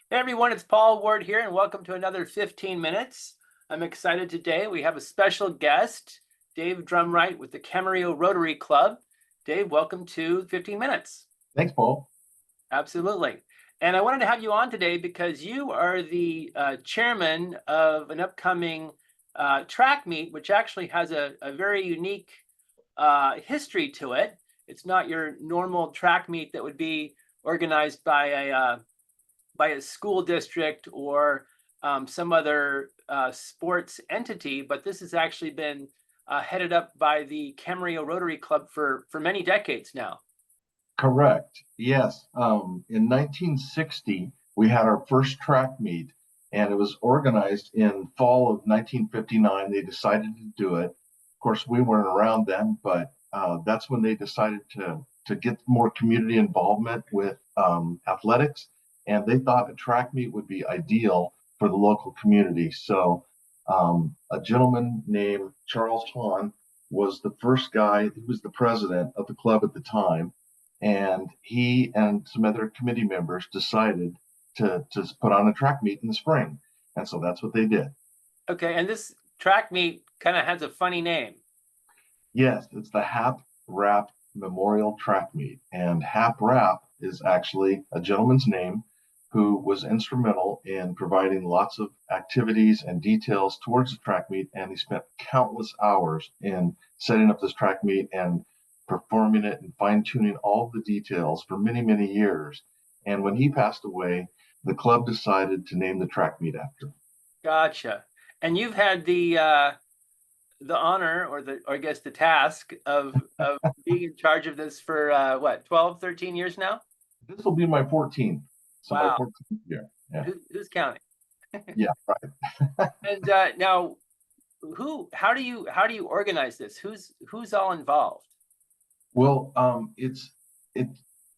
Hey everyone, it's Paul Ward here, and welcome to another 15 minutes. I'm excited today. We have a special guest, Dave Drumright with the Camarillo Rotary Club. Dave, welcome to 15 minutes. Thanks, Paul. Absolutely. And I wanted to have you on today because you are the chairman of an upcoming track meet, which actually has a very unique history to it. It's not your normal track meet that would be organized by a school district or some other sports entity, but this has actually been headed up by the Camarillo Rotary Club for many decades now. Correct. Yes. In 1960, we had our first track meet, and it was organized in fall of 1959. They decided to do it. Of course, we weren't around then, but that's when they decided to get more community involvement with athletics, and they thought a track meet would be ideal for the local community. So, a gentleman named Charles Hahn was the first guy. He was the president of the club at the time, and he and some other committee members decided to put on a track meet in the spring, and so that's what they did. Okay, and this track meet kind of has a funny name. Yes, it's the Hap Rapp Memorial Track Meet, and Hap Rapp is actually a gentleman's name who was instrumental in providing lots of activities and details towards the track meet, and he spent countless hours in setting up this track meet and performing it and fine-tuning all the details for many, many years. And when he passed away, the club decided to name the track meet after him. Gotcha. And you've had the honor or I guess the task of being in charge of this for what, 12, 13 years now? This will be my 14th. So my Wow. 14th year. Yeah. Who's counting? Yeah, right. And now how do you organize this? Who's all involved? Well, it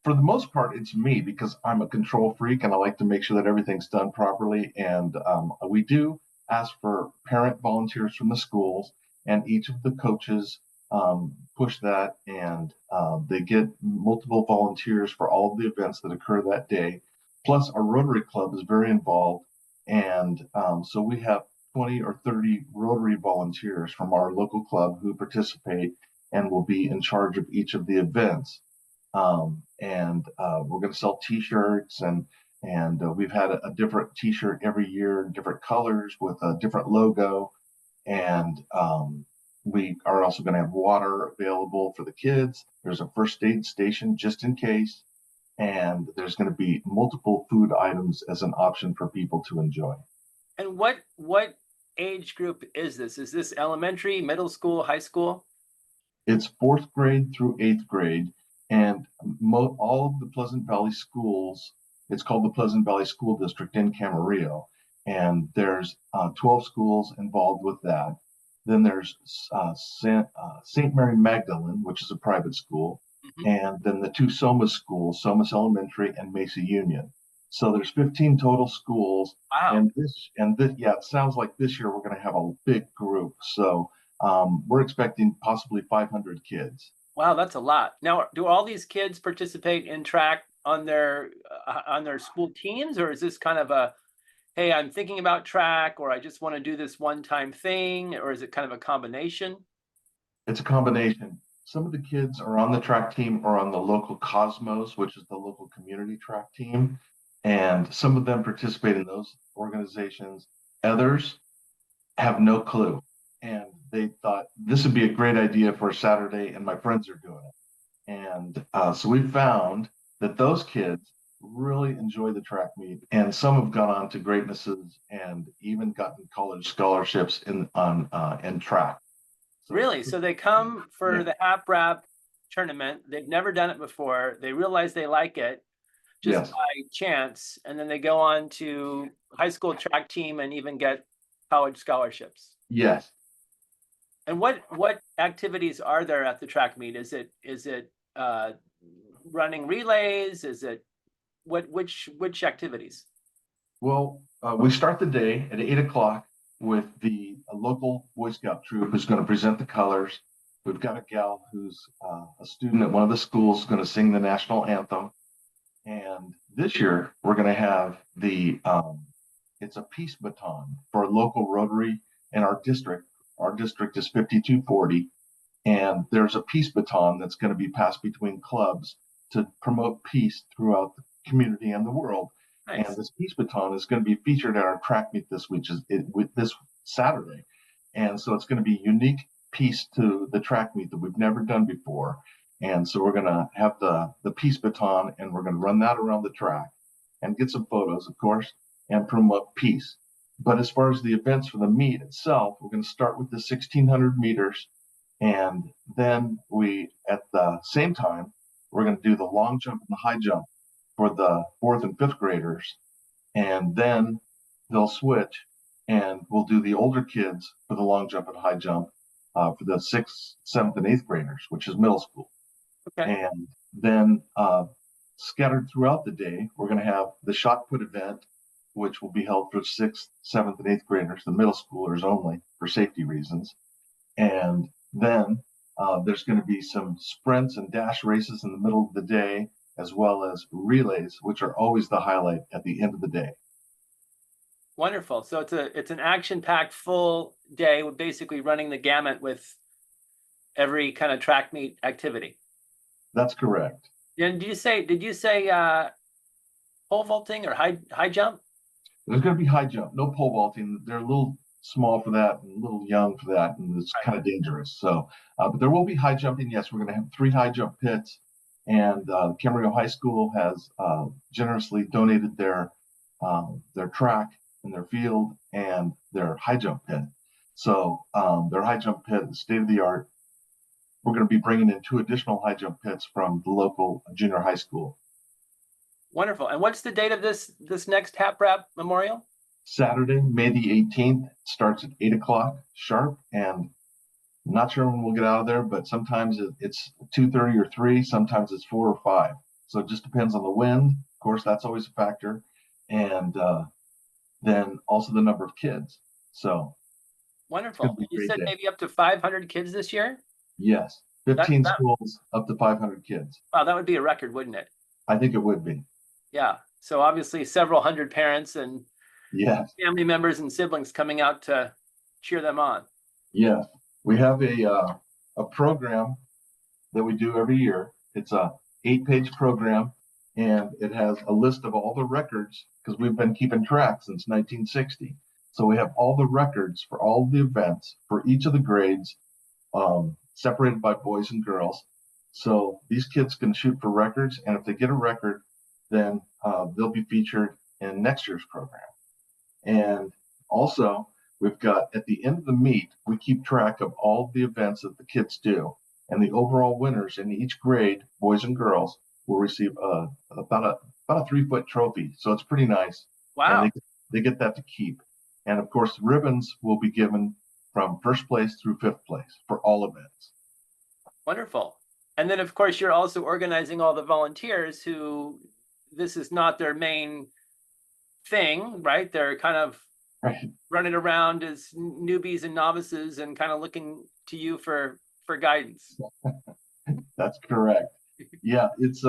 for the most part it's me because I'm a control freak and I like to make sure that everything's done properly. And we do ask for parent volunteers from the schools, and each of the coaches push that, and they get multiple volunteers for all of the events that occur that day. Plus, our Rotary Club is very involved, and so we have 20 or 30 Rotary volunteers from our local club who participate and will be in charge of each of the events. And we're going to sell T-shirts, and we've had a different T-shirt every year in different colors with a different logo. And we are also going to have water available for the kids. There's a first aid station just in case, and there's going to be multiple food items as an option for people to enjoy. And what age group is this? Is this elementary, middle school, high school? It's fourth grade through eighth grade, and all of the Pleasant Valley schools. It's called the Pleasant Valley School District in Camarillo, and there's 12 schools involved with that. Then there's St. Mary Magdalene, which is a private school, and then the two Somas schools, Somas Elementary and Mesa Union. So there's 15 total schools. Wow. And this, yeah, it sounds like this year we're going to have a big group. So we're expecting possibly 500 kids. Wow, that's a lot. Now, do all these kids participate in track on their school teams, or is this kind of a, hey, I'm thinking about track, or I just want to do this one-time thing, or is it kind of a combination? It's a combination. Some of the kids are on the track team or on the local Cosmos, which is the local community track team, and some of them participate in those organizations. Others have no clue, and they thought this would be a great idea for a Saturday, and my friends are doing it. And so we found that those kids really enjoy the track meet, and some have gone on to greatnesses and even gotten college scholarships in track. So, Really? So they come for yeah, the Hap Rapp tournament. They've never done it before. They realize they like it just yes, by chance, and then they go on to high school track team and even get college scholarships. yes. And what activities are there at the track meet? Is it running relays? Is it which activities? Well, we start the day at 8 o'clock with the local Boy Scout troop who's going to present the colors. We've got a gal who's a student at one of the schools going to sing the national anthem. And this year we're going to have it's a peace baton for a local Rotary in our district. Our district is 5240, and there's a peace baton that's going to be passed between clubs to promote peace throughout the community and the world. Nice. And this peace baton is going to be featured at our track meet this week, this Saturday. And so it's going to be a unique piece to the track meet that we've never done before. And so we're going to have the peace baton, and we're going to run that around the track and get some photos, of course, and promote peace. But as far as the events for the meet itself, we're going to start with the 1600 meters. And then at the same time, we're going to do the long jump and the high jump for the 4th and 5th graders. And then they'll switch, and we'll do the older kids for the long jump and high jump for the 6th, 7th, and 8th graders, which is middle school. Okay. And then scattered throughout the day, we're going to have the shot put event, which will be held for 6th, 7th, and 8th graders, the middle schoolers only, for safety reasons. And then there's going to be some sprints and dash races in the middle of the day, as well as relays, which are always the highlight at the end of the day. Wonderful. So it's an action-packed full day with basically running the gamut with every kind of track meet activity. That's correct. And did you say pole vaulting or high jump? There's going to be high jump, no pole vaulting. They're a little small for that and a little young for that, and it's kind of dangerous. So, but there will be high jumping. Yes, we're going to have 3 high jump pits, and Camarillo High School has generously donated their track and their field and their high jump pit. So their high jump pit is state of the art. We're going to be bringing in 2 additional high jump pits from the local junior high school. Wonderful. And what's the date of this next Hap Rapp Memorial? Saturday, May the 18th. It starts at 8 o'clock sharp, and I'm not sure when we'll get out of there, but sometimes it's 2:30 or 3, sometimes it's 4 or 5. So it just depends on the wind. Of course, that's always a factor. And then also the number of kids. So wonderful. You said maybe up to 500 kids this year? Yes, 15 schools, up to 500 kids. Wow, that would be a record, wouldn't it? I think it would be. Yeah. So obviously several hundred parents and family members and siblings coming out to cheer them on. Yeah. We have a program that we do every year. It's a 8-page program, and it has a list of all the records, because we've been keeping track since 1960. So we have all the records for all the events for each of the grades, separated by boys and girls. So these kids can shoot for records, and if they get a record, then they'll be featured in next year's program. And also, we've got, at the end of the meet, we keep track of all the events that the kids do, and the overall winners in each grade, boys and girls, will receive about a 3-foot trophy. So it's pretty nice. Wow. And they get that to keep. And of course, ribbons will be given from 1st place through 5th place for all events. Wonderful. And then, of course, you're also organizing all the volunteers who this is not their main thing, right? They're kind of running around as newbies and novices and kind of looking to you for guidance. That's correct. Yeah, it's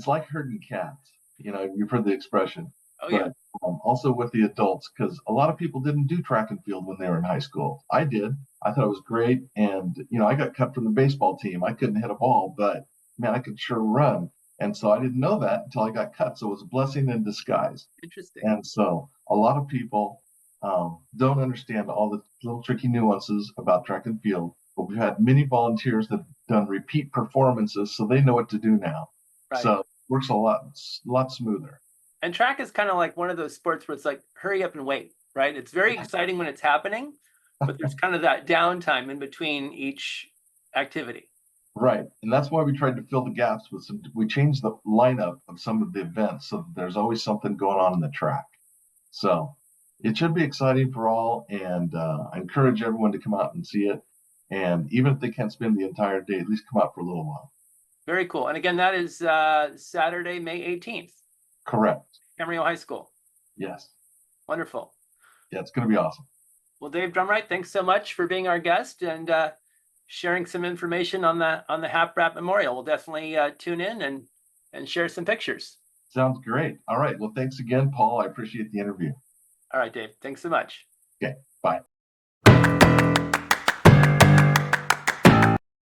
like herding cats. You know, you've heard the expression. Oh, yeah. But also with the adults, because a lot of people didn't do track and field when they were in high school. I did. I thought it was great. And, you know, I got cut from the baseball team. I couldn't hit a ball, but man, I could sure run. And so I didn't know that until I got cut. So it was a blessing in disguise. Interesting. And so a lot of people don't understand all the little tricky nuances about track and field. But we've had many volunteers that have done repeat performances, so they know what to do now. Right. So it works a lot smoother. And track is kind of like one of those sports where it's like, hurry up and wait, right? It's very exciting when it's happening, but there's kind of that downtime in between each activity. Right. And that's why we tried to fill the gaps with we changed the lineup of some of the events, so there's always something going on in the track. So it should be exciting for all. And I encourage everyone to come out and see it. And even if they can't spend the entire day, at least come out for a little while. Very cool. And again, that is Saturday, May 18th. Correct. Camarillo High School. Yes. Wonderful. Yeah, it's going to be awesome. Well, Dave Drumright, thanks so much for being our guest and sharing some information on the Hap Rapp Memorial. We'll definitely tune in and share some pictures. Sounds great. All right. Well, thanks again, Paul. I appreciate the interview. All right, Dave. Thanks so much. Okay. Bye.